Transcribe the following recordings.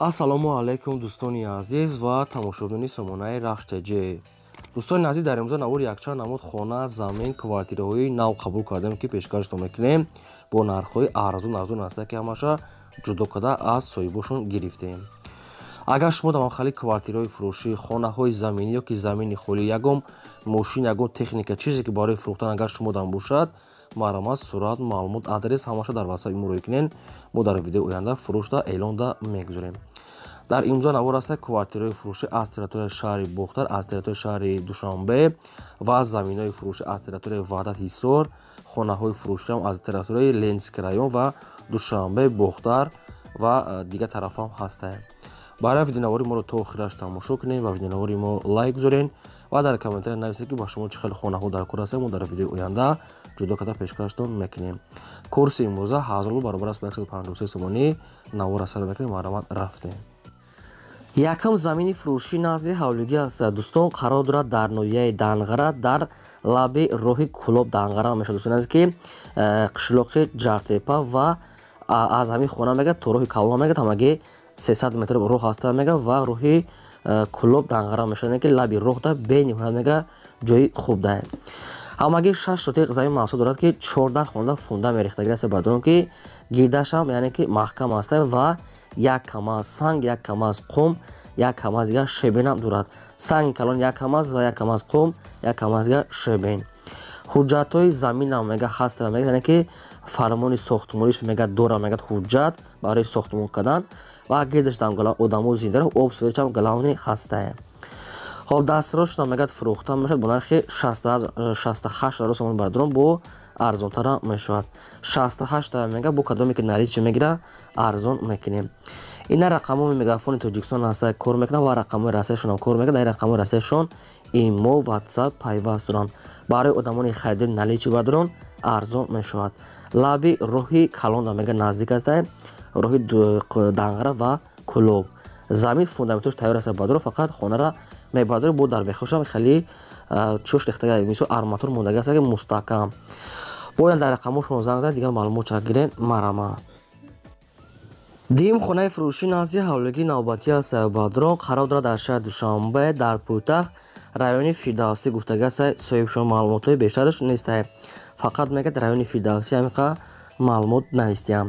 ассалому алайкум дӯстони азиз ва тамошобини сомонаи рахштеҷи. дӯстони азиз, дар имрӯза навори якчанд намуд хона, замин, квартираҳои нав қабул кардем ки пешкаштон мекунем бо нархҳои арзон аст ки ҳамаша ҷудо карда аз соҳибошон гирифтем. агар шумо дар махалли квартираҳои фурӯшӣ, хонаҳои заминӣ ё ки замини холӣ ягон мошин, ягон техника, чизе ки барои фурӯхтан агар шумодан бошад, марҳамат, сурат, маълумот, адрес ҳамаша дар ватсап муроҷиат кунед. мо дар видеои оянда фурӯшда эълонда мегузорем. дар имрӯза навор аст квартираҳои фурӯшӣ аз территорияи шаҳри Бохтар, аз территорияи шаҳри Душанбе ва заминҳои фурӯшӣ аз территорияи Ваҳдат Ҳисор, хонаҳои фурӯшӣ ҳам аз территорияи Ленинский район ва Душанбе, Бохтар ва дигар тарафам ҳастанд. барои видеонавори моро то охираш тамошо кунед ва видеонавори мо лайк гузоред ва дар комментария нависед ки ба шумо чӣ хел хонаҳо дар кор ҳастанд. мо дар видеои оянда ҷудо карда пешкаштон мекунем. курси имрӯза 1000 рубл баробар аст ба 153 сомонӣ. навор асар мекунем. марҳамат, рафтем. якам замини фурӯшӣ назди ҳавлигӣ аст. дӯстон, қарор дорад дар ноҳияи Данғара, дар лаби роҳи Кӯлоб Данғара мешавад. дӯстон аст ки қишлоқи Ҷартепа ва аз ҳамин хона мегӯяд то роҳи Калон мегӯяд ҳамагӣ 300 метр роҳ аста мега ва роҳи Кӯлоб Данғара мешавад ки лаби роҳ да бениҳоят мега ҷои хуб да. ҳамагӣ 6 сотиқ замин маҳсул дорад ки 14 хона фунда мерехтагӣ аст бадон ки гирдашам яъне ки маҳкам аст ва як кам аз санг, як кам аз қум, як кам аз дигар шебенам дорад. санги калон як кам аз ва як кам аз қум, як кам аз дигар шебен. ҳуҷҷатҳои заминам мега ҳаст мега яъне ки фармони сохтмониш мега дора мега ҳуҷҷат барои сохтмон кардан ва гирдаш дам одамо зиндаро об сверчам галавни ҳастае. хоб дастрош намегад фурӯхта мешавад бо нархи 68 сомон бардорон бо арзонтара мешавад. 68 мега бо кадоме ки наличи мегира арзон мекунем. ина рақамои мегафони Тоҷикистон аста кор мекунад ва рақамои расияшон кор мекунад. дар рақамои расияшон имо, ватсап пайваст доранд. барои одамони харидори наличи бардорон арзон мешавад. лаби роҳи Калон мега наздик аст роҳи Данғара ва Кӯлоб. замин фундаменtoш тайёр аст бардорон, фақат хонара мебардорем бо дар бехошам хеле чӯш рехтага мисол арматур мондагӣ аст ки мустаҳкам. бояд дар рақамошон занг занед дигар маълумот чак гиред. марҳамат. дим хонаи фурӯшӣ назди ҳавлигӣ навбатӣ аст бардорон қарор дорад дар шаҳри Душанбе дар пойтахт райони Фирдавсӣ гуфтагӣ аст. соҳибшон маълумотҳои бештараш нест, фақат мегӯяд райони Фирдавсӣ ҳамиқа маълумот навистиям.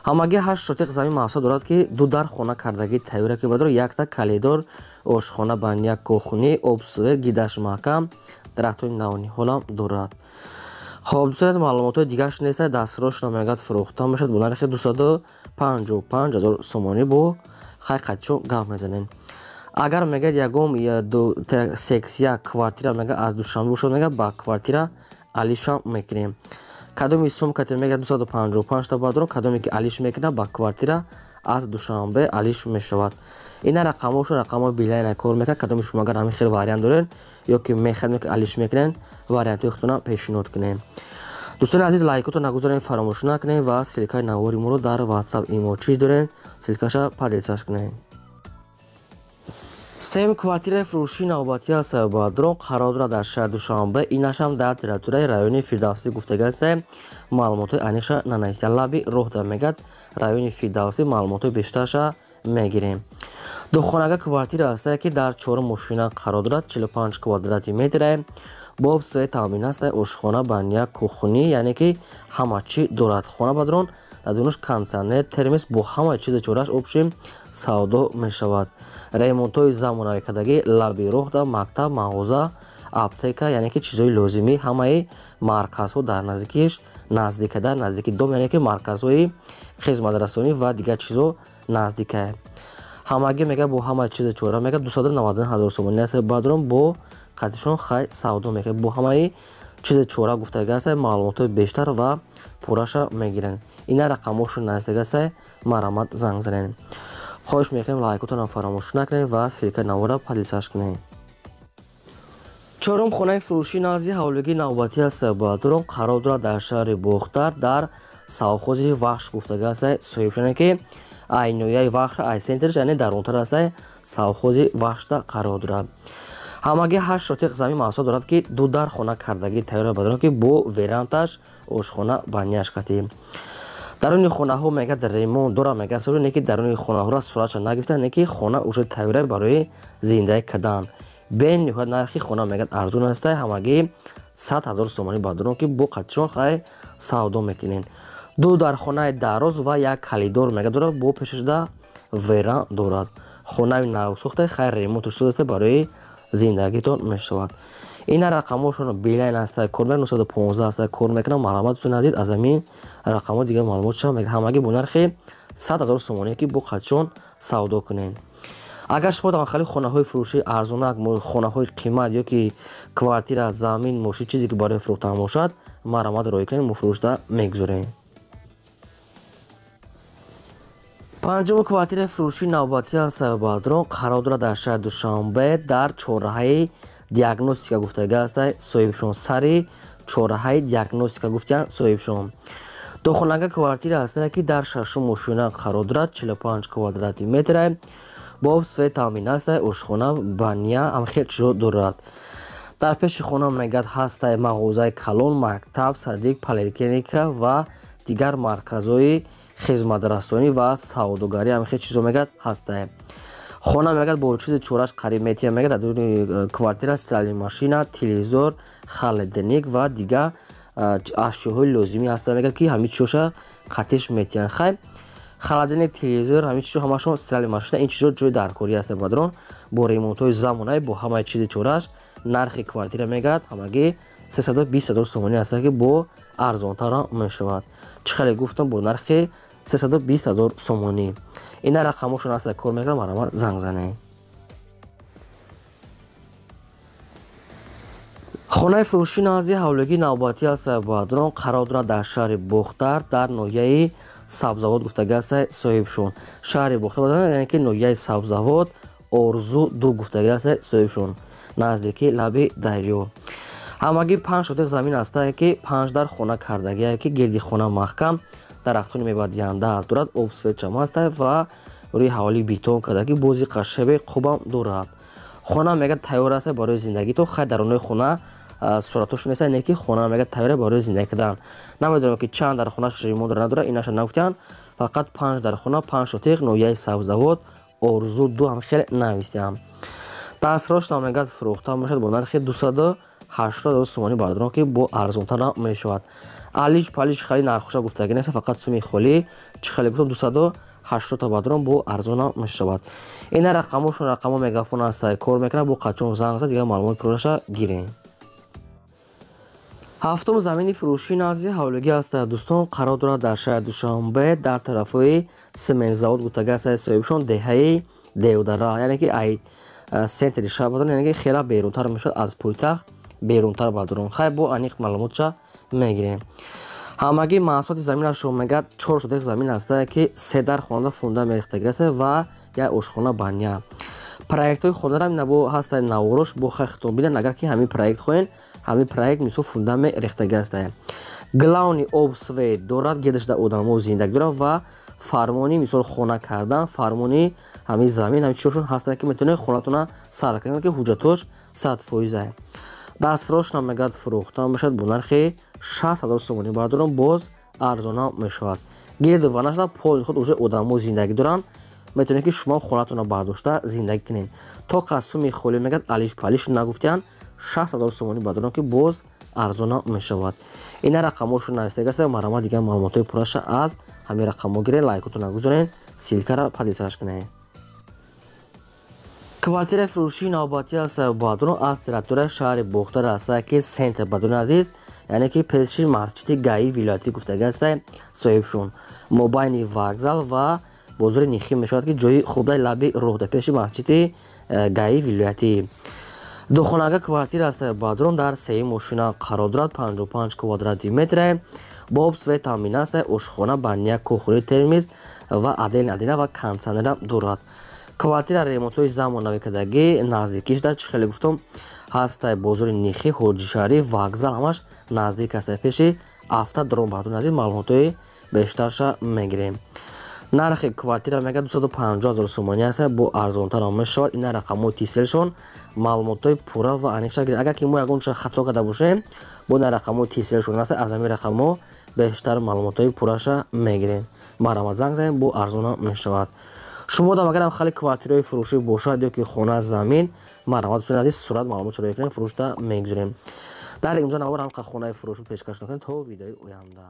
ҳамагӣ 8 сотиқ замин маҳсул дорад ки ду дар хона кардагӣ тайёра ки бадор якта калидор, ошхона, баня, кухни, обсвер, гирдаш маҳкам, дарахтҳои навниҳолам дорад. хоб дӯстон, маълумотҳои дигараш нест. дастрош намегӯяд фурӯхта мешавад бо нархи 255 000 сомонӣ бо хайқатшон гап мезанем. агар мегӯяд ягон сексия квартира мега аз Душанбе бошад мега ба квартира алишам мекунем. кадоми сумкате мегӯяд 255 та бардорон, кадоме ки алиш мекунад ба квартира аз Душанбе алиш мешавад. ина рақамошон рақамои билайна кор мекунад. кадоми шумо агар ҳамин хел вариант доред ё ки мехадем ки алиш мекунед, вариантҳои худтона пешниҳод кунем. дӯстони азиз, лайкото нагузорем, фаромӯш накунем ва силкаи навори моро дар ватсап имо чиз дорем, силкаша падилсаш кунем. сем квартираи фурӯшии навбатӣ аст бардорон қарор дорад дар шаҳри Душанбе. инашам дар территорияи райони Фирдавсӣ гуфтагӣ аст. маълумотҳои аниқша нанависта. лаби роҳ да мегӯяд райони Фирдавсӣ. маълумотҳои бештараша мегирем. духонага квартира аст ки дар 4 мошина қарор дорад. 45 квадрати метр бо обсвер таъмин аст. ошхона, баня, кухни, яъне ки ҳама чӣ дорад. хона бадорон дар дунуш кондитсионер, термос бо ҳама чизи чораш обшим савдо мешавад. ремонтҳои замонавӣ кардагӣ лаби роҳ да мактаб, мағоза, аптека, яъне ки чизҳои лозимӣ ҳамаи марказҳо дар наздикиш наздикада наздики дом, яъне ки марказҳои хизматрасонӣ ва дигар чизҳо наздика. ҳамагӣ мега бо ҳама чизи чора мега 299 000 сомонӣ аст бардорон бо қатишон хай савдо мекунад. бо ҳамаи чизи чора гуфтагӣ аст. маълумотҳои бештар ва пурраша мегиранд. ина рақамошон навистагӣ аст. марҳамат, занг занед. хоҳиш мекунем лайкотонам фаромӯш накунед ва силкаи навора падилсаш кунед. чорум хонаи фурӯшӣ назди ҳавлигӣ навбатӣ аст бардорон қарор дорад дар шаҳри Бохтар дар савхози Вахш гуфтагӣ аст. соҳибшоне ки айнояи Вахш айсентерш яъне дар онтар аст. савхози Вахшда қарор дорад. ҳамагӣ 8 сотиқ замин маҳсул дорад ки ду дар хона кардагӣ тайёра бардорон ки бо верандаш, ошхона, баняш катӣ. даруни хонаҳо мегӯяд ремонт дорад, мегӯяд соҳиб ки даруни хонаҳоро суратша нагирифта, ки хона уже тайёра барои зиндаӣ кардан. бениҳоят нархи хона мегӯяд арзон аст, ҳамагӣ 100 000 сомонӣ ба дурон ки бо қатишон хай савдо мекунен. ду дар хонаи дароз ва як калидор мегӯяд дорад, бо пешашда веран дорад. хонаи навсохта хай ремонт шудааст, барои зиндагитон мешавад. ина рақамҳошон билайн аст, кор мекунад 915 аст, кор мекунад. марҳамат дӯстони азиз, аз ҳамин рақамҳо дигар маълумот шава мегирад. ҳамагӣ бо нархи 100 000 сомонӣ ки бо қатишон савдо кунен. агар шумо дар хали хонаҳои фурӯшии арзонак, хонаҳои қимат ё ки квартира, замин, мошин чизе ки барои фурӯхтан бошад, марҳамат роя кунед, мо фурӯшта мегузорем. панҷум квартираи фурӯшии навбатӣ аз Сайёбадрон қарор дорад дар шаҳри Душанбе дар чораҳаи диагностика гуфтага аст соҳибшон. сари чораҳаи диагностика гуфтиян соҳибшон. дохонага квартира аст ки дар шашум мошина қарор дорад, 45 квадрати метр. боб свет таъмин аст, ошхона, баня, ҳам хел чизо дорад. дар пеши хона мегӯяд ҳаст мағозаи калон, мактаб, садик, поликлиника ва дигар марказҳои хизматрасонӣ ва савдогарӣ, ҳам хел чизо мегӯяд ҳаст. хона мегӯяд бо чизи чораш қариб метр мегӯяд. дар дуни квартира стиральни машина, телевизор, холодильник ва дигар ашёҳои лозимӣ ҳаст мегӯяд ки ҳамин чизоша қатиш метиҳанд. хай холодильник, телевизор, ҳамин чизо ҳамашон, стиральни машина, ин чизо ҷои даркорӣ аст. бадрон бо ремонтҳои замонави бо ҳамаи чизи чораш нархи квартира мегӯяд ҳамагӣ 320 000 сомонӣ аст ки бо арзонтара мешавад. чӣ хеле гуфтам, бо нархи 320 000 сомонӣ. ина рақамҳошон аст, кор мекунад, марҳамат занг занед. хонаи фурӯшии назди ҳавлигии навбатӣ аз Сайёбадрон қарор дорад дар шаҳри Бохтар дар ноҳияи Сабзавод гуфтага аст соҳибшон. шаҳри Бохтар яъне ки ноҳияи Сабзавод Орзу 2 гуфтага аст соҳибшон, наздики лаби дарё. ҳамагӣ 5 сотиқ замин аст ки 5 дар хона кардагия ки гирди хона маҳкам дарахтони мевадиҳанда дорад, обсветчам аст ва рӯи ҳавлӣ битон карда ки бози қашшаби қубам дорад. хона мегӯяд тайёр аст барои зиндагитон. хай дарунои хона суратошон нест, не ки хона мегӯяд тайёр барои зиндагӣ кардан. намедонам ки чанд дар хонаш ремонт дора надора, инаша нагуфтанд. фақат 5 дар хона, 5 сотиқ, ноҳияи Сабзавод Орзу 2 ҳам хеле навистиам. дастрош намегӯяд фурӯхта мешавад бо нархи 280 000 сомонӣ ба дурон ки бо арзонтара мешавад. алиш палиш хали нархоша гуфтагӣ нест, фақат суми холӣ чӣ хеле гуфтам 280 ба дурон бо арзона мешавад. ина рақамҳошон рақамҳо мегафон аст, кор мекунад, бо қатчон занг зад дигар маълумот пурраша гирем. ҳафтум замини фурӯшии назди ҳавлигӣ аст дӯстон, қарор дорад дар шаҳри Душанбе дар тарафҳои сементзавод гуфтага аст соҳибшон, деҳаи Деодара, яъне ки ай сентри шаҳр, яъне ки хела берунтар мешавад аз пойтахт, берунтар ба дурон. хай бо аниқ маълумотша мегирем. ҳамагӣ маҳсулоти заминашон мегӯяд 4 сотиқ замин аст ки 3 дар хонада фунда мерехтагӣ аст ва як ошхона баня. проектҳои хонада бо ҳаст наворош бо хай хитоб биден, агар ки ҳамин проект хоҳен, ҳамин проект мисол фунда мерехтагӣ аст. главни обсвет дорад, гирдашда одамо зиндагӣ дорад ва фармони мисол хона кардан, фармони ҳамин замин, ҳамин чизошон ҳаст ки метавонед хонатона сар кунед ки ҳуҷҷатош 100%. дастрош намегӯяд фурӯхта мешавад бо нархи 60 000 сомонӣ ба дурон, боз арзона мешавад. гирду ванашда поли худ уже одамо зиндагӣ доранд, метавонед ки шумо хонатона бардошта зиндагӣ кунед. то қасуми холӣ мегӯяд алиш палиш нагуфтиян 60 000 сомонӣ ба дурон ки боз арзона мешавад. ина рақамҳошон навистага аст, марҳамат дигар маълумотҳои пурраша аз ҳамин рақамҳо гиред, лайкотон нагузоред, силкара падисаш кунед. квартираи фурӯшии навбатӣ аз Сайёбадрон аз территорияи шаҳри Бохтар аст ки сентр бадуни азиз, яъне ки пеши масҷиди гаи вилоятӣ гуфтага аст соҳибшон, мобайни вокзал ва бозори нихӣ мешавад ки ҷои хубдай лаби роҳ дар пеши масҷиди гаи вилоятӣ. духонага квартира аст Сайёбадрон дар сеи мошина қарор дорад, 55 квадрати метр. боб свет таъмин аст, ошхона, баня, кухони, термиз ва адена ва кондитсионерам дорад. квартира ремонтҳои замонавӣ кардагӣ наздикиш дар чӣ хеле гуфтам ҳаст бозори нихӣ, ҳоҷишаҳрӣ, вокзал ҳамаш наздик аст. пеши афта дрон баҳдуни азиз маълумотҳои бештарша мегирем. нархи квартира мегӯяд 250 000 сомонӣ аст, бо арзонтар мешавад. ина рақамҳои тиселшон маълумотҳои пурра ва аниқша гирем. агар ки мо ягонча хато карда бошем, бо ина рақамҳои тиселшон аст, аз ҳамин рақамҳо бештар маълумотҳои пурраша мегирем. Марама занг занем, бо арзона мешавад. шумо дам агарам хали квартираҳои фурӯшӣ бошад ё ки хона замин, марама дӯстони азиз сурат маълумотшро мекунем, фурӯшта мегузорем. дар имзо навор ҳамқа хонаи фурӯш пешкаш мекунем то видеои оянда.